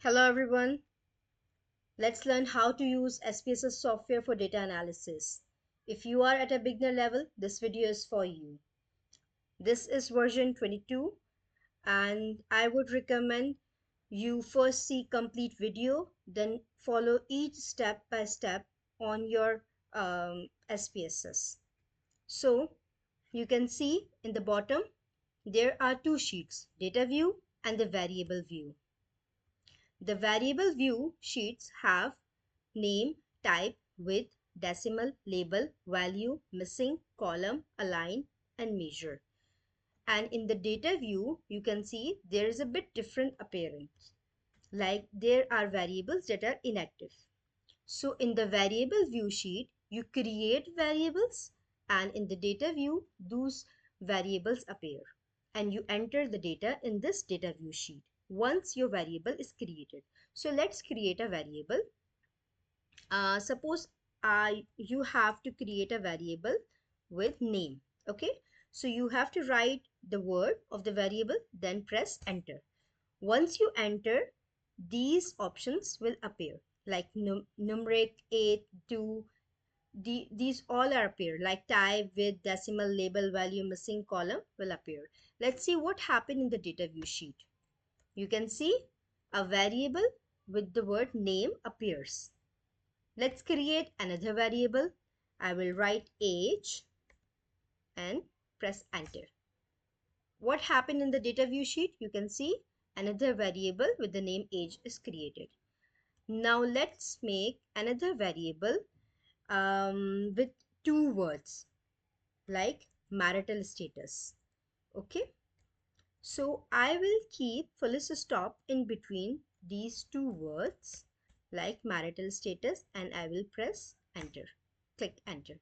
Hello everyone, let's learn how to use SPSS software for data analysis. If you are at a beginner level, this video is for you. This is version 22 and I would recommend you first see complete video, then follow each step by step on your SPSS. So you can see in the bottom, there are two sheets, data view and the variable view. The variable view sheets have name, type, width, decimal, label, value, missing, column, align, and measure. And in the data view, you can see there is a bit different appearance. Like there are variables that are inactive. So in the variable view sheet, you create variables, and in the data view, those variables appear. And you enter the data in this data view sheet once your variable is created. So let's create a variable. Suppose you have to create a variable with name. Okay, so you have to write the word of the variable, then press enter. Once you enter, these options will appear like numeric 8 2. These all are appear like type, with, decimal, label, value, missing, column will appear. Let's see what happened in the data view sheet. You can see a variable with the word name appears. Let's create another variable. I will write age and press enter. What happened in the data view sheet? You can see another variable with the name age is created. Now let's make another variable with two words like marital status. Okay, so I will keep full stop in between these two words like marital status, and I will press enter. Click enter.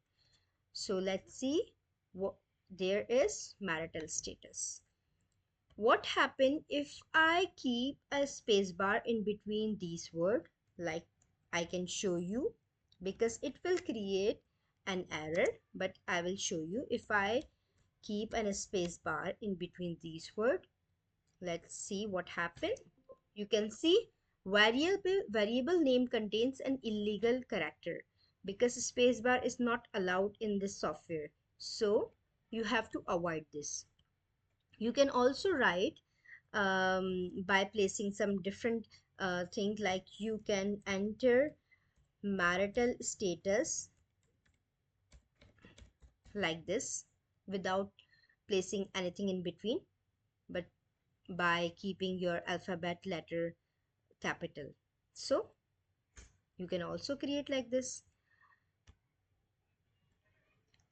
So let's see what there is marital status. What happen if I keep a space bar in between these words? Like I can show you, because it will create an error, but I will show you if I keep a space bar in between these words. Let's see what happened. You can see variable name contains an illegal character because spacebar is not allowed in this software. So you have to avoid this. You can also write by placing some different things, like you can enter marital status like this without placing anything in between, but by keeping your alphabet letter capital. So you can also create like this.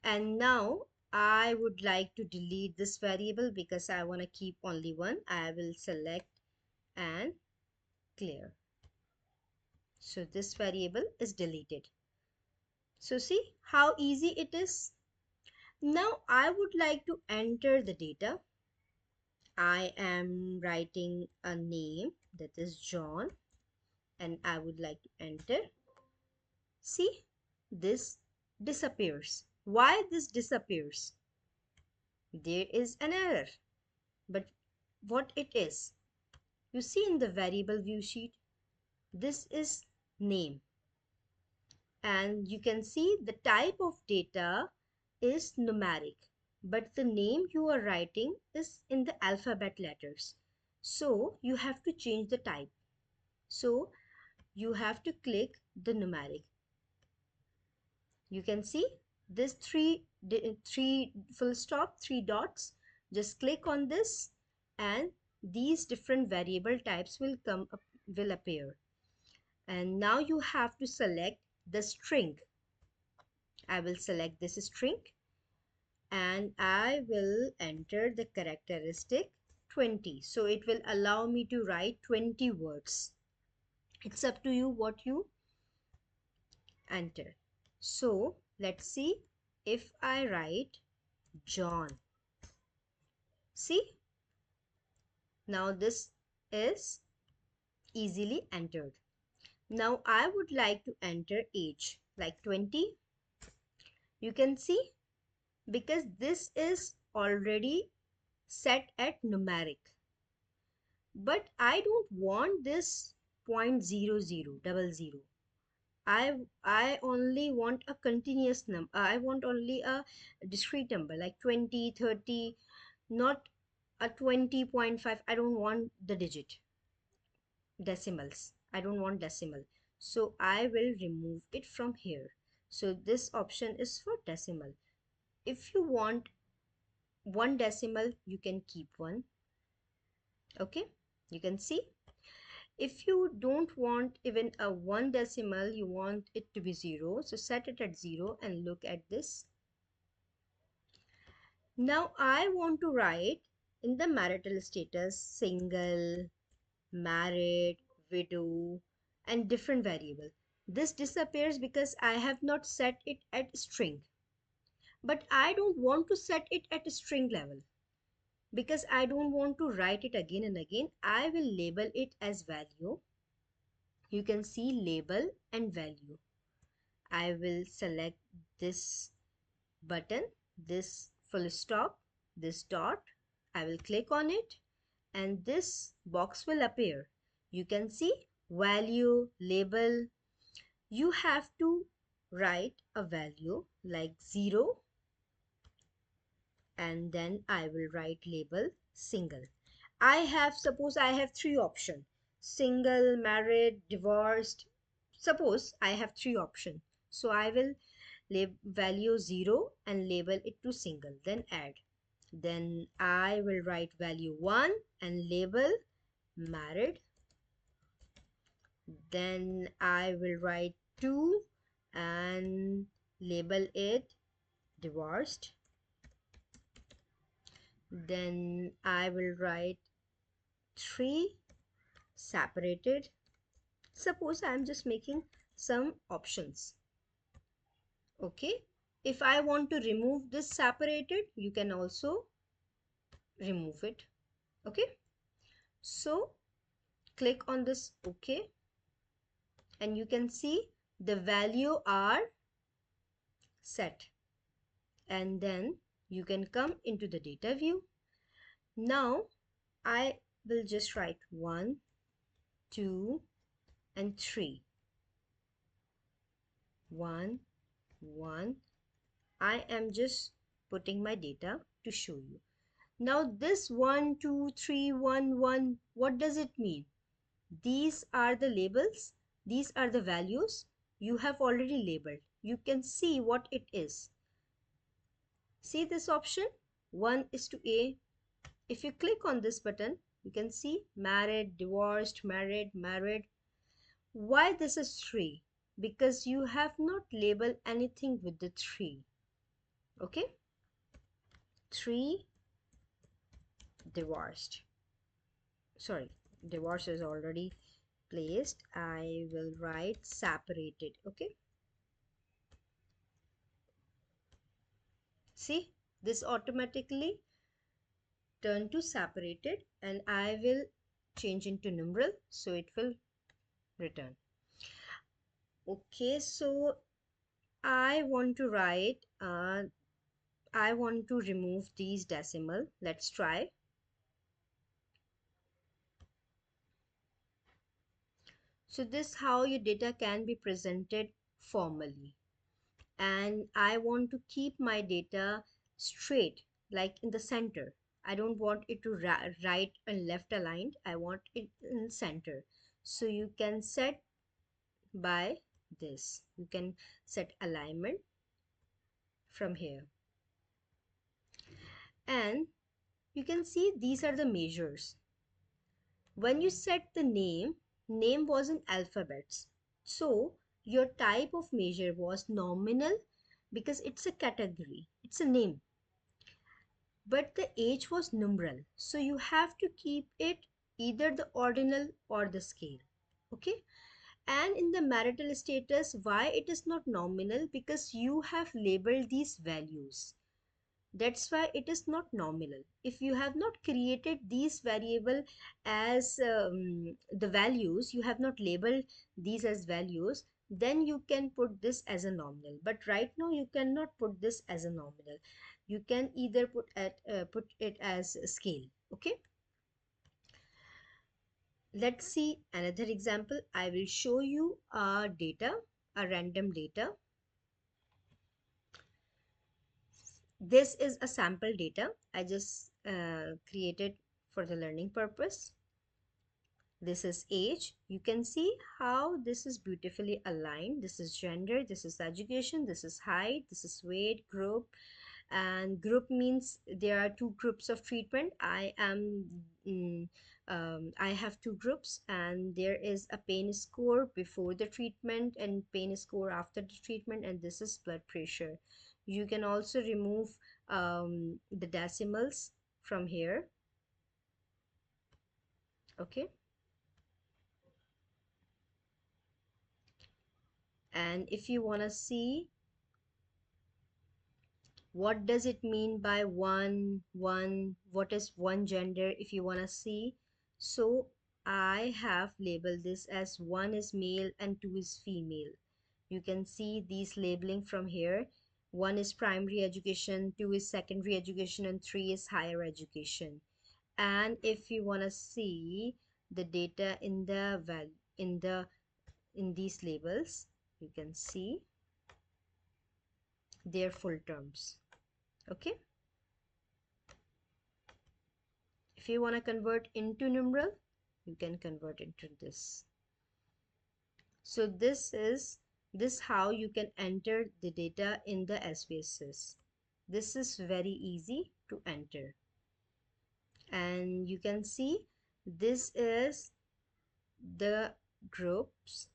And now I would like to delete this variable because I want to keep only one. I will select and clear. So this variable is deleted. So see how easy it is. Now I would like to enter the data. I am writing a name, that is John, and I would like to enter. See, this disappears. Why this disappears? There is an error. But what it is? You see in the variable view sheet, this is name. And you can see the type of data is numeric, but the name you are writing is in the alphabet letters. So you have to change the type. So you have to click the numeric. You can see this three full stop, three dots. Just click on this and these different variable types will appear. And now you have to select the string. I will select this string and I will enter the characteristic 20. So it will allow me to write 20 words. It's up to you what you enter. So let's see if I write John. See, now this is easily entered. Now I would like to enter age like 20. You can see because this is already set at numeric. But I don't want this 0.0000. I only want a continuous number. I want only a discrete number like 20, 30, not a 20.5. I don't want the digit decimals. I don't want decimal. So I will remove it from here. So this option is for decimal. If you want one decimal, you can keep one. Okay, you can see. If you don't want even a one decimal, you want it to be zero, so set it at zero and look at this. Now I want to write in the marital status single, married, widow, and different variable. This disappears because I have not set it at string. But I don't want to set it at string level because I don't want to write it again and again. I will label it as value. You can see label and value. I will select this button, this full stop, this dot. I will click on it and this box will appear. You can see value, label. You have to write a value like 0 and then I will write label single. Suppose I have three options: single, married, divorced. Suppose I have three options. So I will value 0 and label it to single, then add. Then I will write value 1 and label married. Then I will write 2 and label it divorced. Then I will write 3 separated. Suppose I am just making some options. Okay. If I want to remove this separated, you can also remove it. Okay. So click on this OK and you can see the value are set. And then you can come into the data view. Now I will just write 1, 2 and 3. 1, 1. I am just putting my data to show you. Now this 1, 2, 3, 1, 1, what does it mean? These are the labels. These are the values you have already labeled. You can see what it is. See this option? 1 is to A. If you click on this button, you can see married, divorced, married, married. Why this is 3? Because you have not labeled anything with the 3. Okay? 3 divorced. Sorry, divorce is already placed. I will write separated. Okay? See, this automatically turn to separated and I will change into numeral so it will return. Okay, so I want to write I want to remove these decimal. Let's try. So this how your data can be presented formally. And I want to keep my data straight, like in the center. I don't want it to right and left aligned. I want it in center. So you can set by this. You can set alignment from here. And you can see these are the measures. When you set the name was in alphabets. So your type of measure was nominal because it's a category, it's a name. But the age was numeral. So you have to keep it either the ordinal or the scale. Okay. And in the marital status, why it is not nominal? Because you have labeled these values. That's why it is not nominal. If you have not created these variable as the values, you have not labeled these as values, then you can put this as a nominal. But right now you cannot put this as a nominal. You can either put it as a scale. Okay. Let's see another example. I will show you a data, a random data. This is a sample data I just created for the learning purpose. This is age. You can see how this is beautifully aligned. This is gender, this is education, this is height, this is weight, group. And group means there are two groups of treatment. I have two groups, and there is a pain score before the treatment and pain score after the treatment, and this is blood pressure. You can also remove the decimals from here. Okay. And if you want to see what does it mean by what is one gender, if you want to see, so I have labeled this as one is male and two is female. You can see these labeling from here. One is primary education, two is secondary education, and three is higher education. And if you want to see the data in the value in these labels, you can see their full terms. Okay. If you want to convert into numeral, you can convert into this. So this how you can enter the data in the SPSS. This is very easy to enter. And you can see this is the groups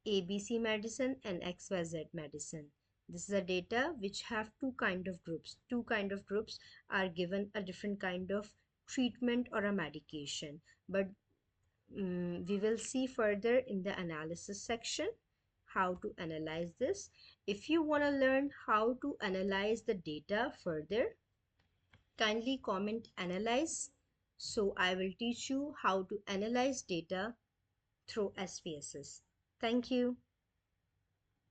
ABC medicine and XYZ medicine. This is a data which have two kind of groups. Two kind of groups are given a different kind of treatment or a medication. But we will see further in the analysis section how to analyze this. If you want to learn how to analyze the data further, kindly comment analyze. So I will teach you how to analyze data through SPSS. Thank you.